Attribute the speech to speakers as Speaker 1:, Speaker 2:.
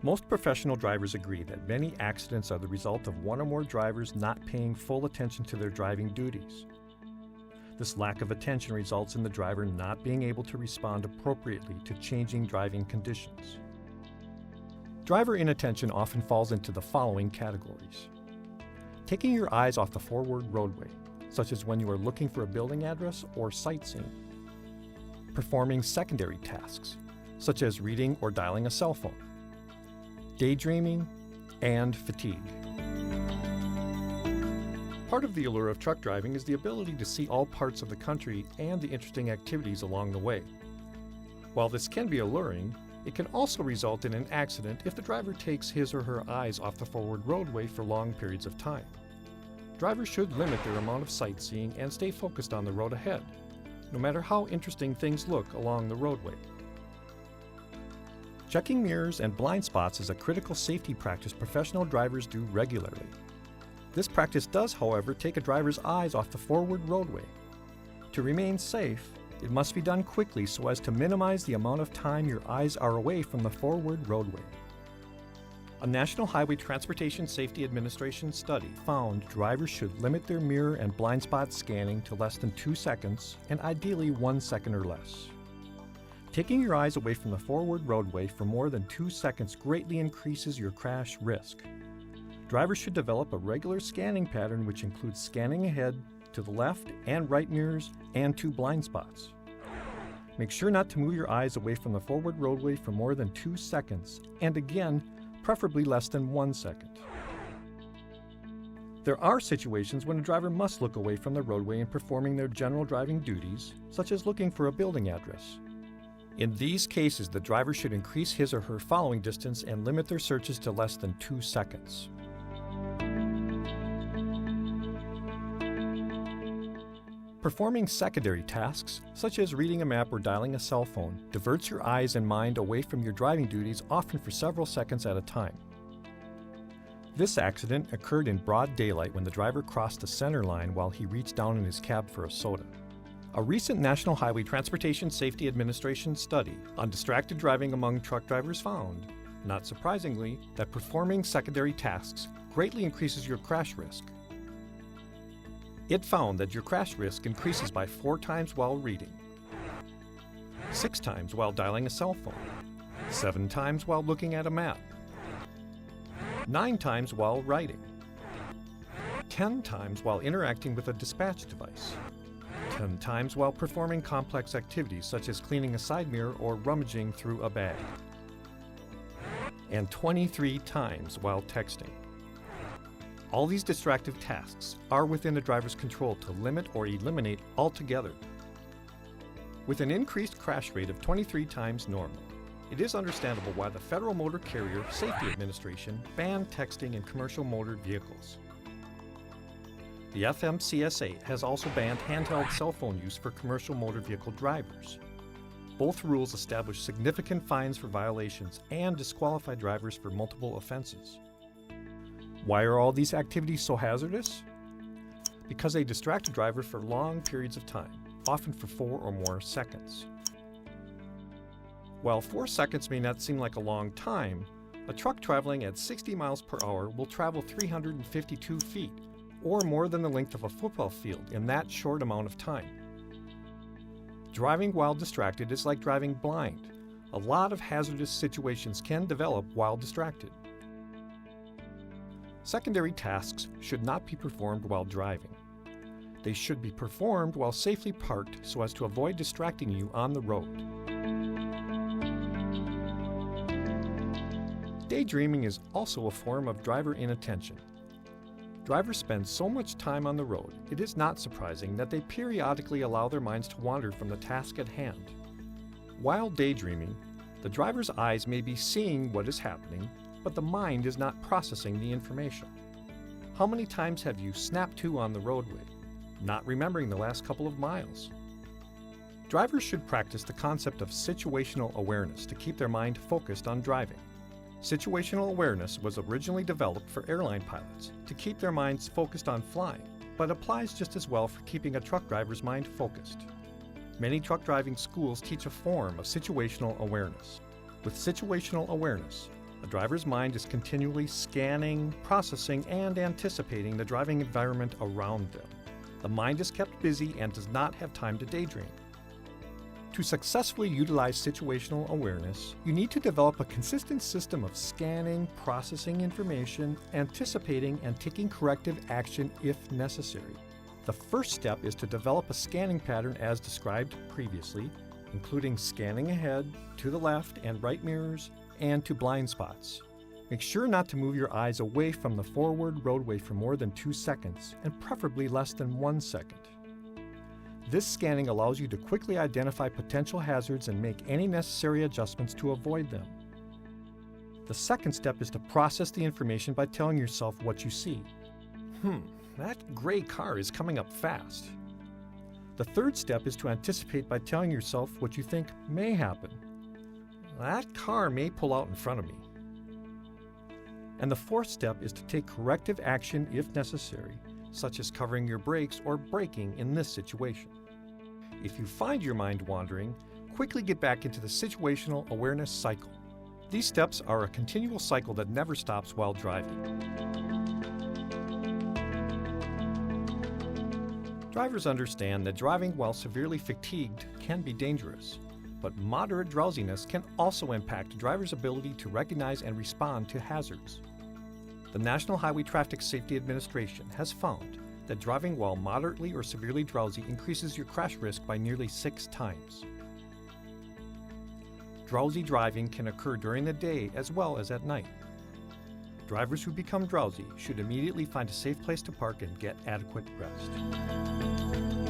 Speaker 1: Most professional drivers agree that many accidents are the result of one or more drivers not paying full attention to their driving duties. This lack of attention results in the driver not being able to respond appropriately to changing driving conditions. Driver inattention often falls into the following categories. Taking your eyes off the forward roadway, such as when you are looking for a building address or sightseeing. Performing secondary tasks, such as reading or dialing a cell phone. Daydreaming, and fatigue. Part of the allure of truck driving is the ability to see all parts of the country and the interesting activities along the way. While this can be alluring, it can also result in an accident if the driver takes his or her eyes off the forward roadway for long periods of time. Drivers should limit their amount of sightseeing and stay focused on the road ahead, no matter how interesting things look along the roadway. Checking mirrors and blind spots is a critical safety practice professional drivers do regularly. This practice does, however, take a driver's eyes off the forward roadway. To remain safe, it must be done quickly so as to minimize the amount of time your eyes are away from the forward roadway. A National Highway Transportation Safety Administration study found drivers should limit their mirror and blind spot scanning to less than 2 seconds and ideally 1 second or less. Taking your eyes away from the forward roadway for more than 2 seconds greatly increases your crash risk. Drivers should develop a regular scanning pattern which includes scanning ahead, to the left and right mirrors, and 2 blind spots. Make sure not to move your eyes away from the forward roadway for more than 2 seconds, and again, preferably less than 1 second. There are situations when a driver must look away from the roadway in performing their general driving duties, such as looking for a building address. In these cases, the driver should increase his or her following distance and limit their searches to less than 2 seconds. Performing secondary tasks, such as reading a map or dialing a cell phone, diverts your eyes and mind away from your driving duties, often for several seconds at a time. This accident occurred in broad daylight when the driver crossed the center line while he reached down in his cab for a soda. A recent National Highway Transportation Safety Administration study on distracted driving among truck drivers found, not surprisingly, that performing secondary tasks greatly increases your crash risk. It found that your crash risk increases by 4 times while reading, 6 times while dialing a cell phone, 7 times while looking at a map, 9 times while writing, 10 times while interacting with a dispatch device, 10 times while performing complex activities such as cleaning a side mirror or rummaging through a bag, and 23 times while texting. All these distractive tasks are within a driver's control to limit or eliminate altogether. With an increased crash rate of 23 times normal, it is understandable why the Federal Motor Carrier Safety Administration banned texting in commercial motor vehicles. The FMCSA has also banned handheld cell phone use for commercial motor vehicle drivers. Both rules establish significant fines for violations and disqualify drivers for multiple offenses. Why are all these activities so hazardous? Because they distract a driver for long periods of time, often for 4 or more seconds. While 4 seconds may not seem like a long time, a truck traveling at 60 miles per hour will travel 352 feet, or more than the length of a football field in that short amount of time. Driving while distracted is like driving blind. A lot of hazardous situations can develop while distracted. Secondary tasks should not be performed while driving. They should be performed while safely parked so as to avoid distracting you on the road. Daydreaming is also a form of driver inattention. Drivers spend so much time on the road, it is not surprising that they periodically allow their minds to wander from the task at hand. While daydreaming, the driver's eyes may be seeing what is happening, but the mind is not processing the information. How many times have you snapped to on the roadway, not remembering the last couple of miles? Drivers should practice the concept of situational awareness to keep their mind focused on driving. Situational awareness was originally developed for airline pilots to keep their minds focused on flying, but applies just as well for keeping a truck driver's mind focused. Many truck driving schools teach a form of situational awareness. With situational awareness, A driver's mind is continually scanning, processing, and anticipating the driving environment around them. The mind is kept busy and does not have time to daydream. To successfully utilize situational awareness, you need to develop a consistent system of scanning, processing information, anticipating, and taking corrective action if necessary. The first step is to develop a scanning pattern as described previously, including scanning ahead, to the left and right mirrors, and to blind spots. Make sure not to move your eyes away from the forward roadway for more than 2 seconds, and preferably less than 1 second. This scanning allows you to quickly identify potential hazards and make any necessary adjustments to avoid them. The second step is to process the information by telling yourself what you see. That gray car is coming up fast. The third step is to anticipate by telling yourself what you think may happen. That car may pull out in front of me. And the fourth step is to take corrective action if necessary, such as covering your brakes or braking in this situation. If you find your mind wandering, quickly get back into the situational awareness cycle. These steps are a continual cycle that never stops while driving. Drivers understand that driving while severely fatigued can be dangerous, but moderate drowsiness can also impact drivers' ability to recognize and respond to hazards. The National Highway Traffic Safety Administration has found that driving while moderately or severely drowsy increases your crash risk by nearly 6 times. Drowsy driving can occur during the day as well as at night. Drivers who become drowsy should immediately find a safe place to park and get adequate rest.